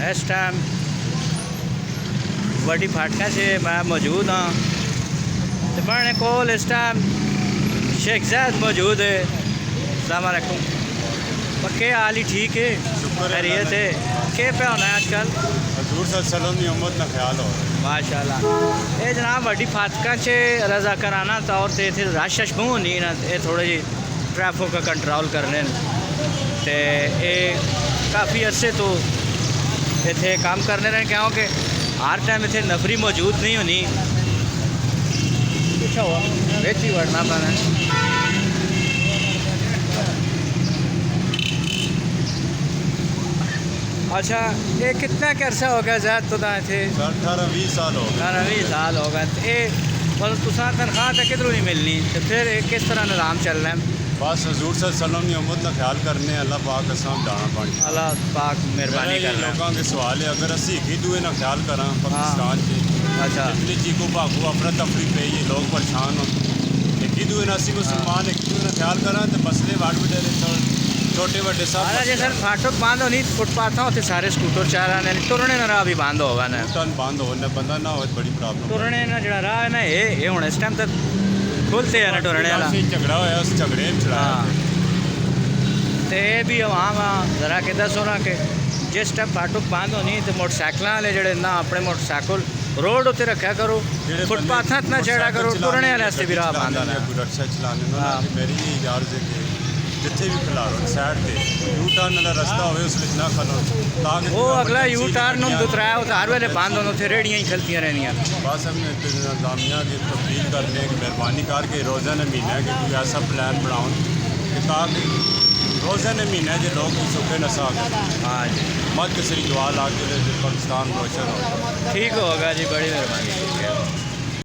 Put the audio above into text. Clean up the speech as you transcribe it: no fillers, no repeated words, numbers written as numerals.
इस टाइम वड्डी फाटका से मैं मौजूद हाँ। तो बड़े कोल इस टाइम शेख जैद मौजूद है। अस्सलाम वालेकुम। पक्के हाल ही ठीक है, खैरियत है। क्या पे होना है आजकल? हजूर सल्लल्लाहु अलैहि वसल्लम का ख्याल हो माशाल्लाह। ये जनाब वड्डी फाटका से रजाकाराना तौर से इतने रश शश बहुत नहीं ना, ये थोड़ी जी ट्रैफिक का कंट्रोल करने ते ये काफ़ी अरसे तो इतने काम करने रहे क्योंकि हर टाइम इतने नफरी मौजूद नहीं होनी। अच्छा हुआ बेच ही बढ़ना पाना। अच्छा ये कितना कर्सा हो गया ज़्यादा तो थे? 18-20 साल हो गए। 18-20 साल हो गए। ये मतलब तुसा तनख्वाह तो किधरों नहीं मिलनी, तो फिर किस तरह निज़ाम चल रहा है? बस हजूर सल्लल्लाहु अलैहि वसल्लम का ख्याल करने अल्लाह पाक का साम दाना पानी। अल्लाह पाक मेहरबानी कर रहा है। लोगों के सवाल है अगर असी एक ही दूए ना ख्याल करा पाकिस्तान के अच्छा जितनी चीको भागो अफरा तफरी पे ये लोग परेशान हो, एक ही दूए ना असी मुसलमान एक ही दूए ना ख्याल करा तो मसले वाड़ बड़े छोटे बड़े सब जैसे फाटक बंद होनी फुटपाथ होते सारे स्कूटर चालाने टुरने ना राह भी बंद होगा ना, टन बंद होने बंदा ना हो बड़ी प्रॉब्लम। टुरने ना जड़ा राह है ना ये हुण इस टाइम तक खुलते हैं ना टुरने वाला झगड़ा होया उस झगड़े में चढ़ाया। तो ये भी आवाम जरा कि दसो ना कि जिस टाइम फाटक बंद होनी तो मोटरसाइकिल वाले जड़े ना अपने मोटरसाइकिल रोड उत्ते रखा करो, फुटपाथ ना चढ़ा करो, टुरने वाले भी राह बंद होना। रिक्शा चलाने मेरी इजाज़त है कि जिथे भी खिलारो साइड से यू टर्न वाला रास्ता हो उस ना खलो ताकि वो अगला यू टर्न उतराया वो हर वेले बंद होने थे, रेहड़ियाँ ही चलती रहनियाँ। बस हमने इंतजामिया की अपील करने की मेहरबानी करके रोज़ाना महीना कि कोई ऐसा प्लान बनाओ कि ताकि रोज़ाना महीना जो लोग सुखे न सकें। हाँ जी मत किसी दुआ ला के पाकिस्तान रोशन हो। ठीक होगा जी, बड़ी मेहरबानी।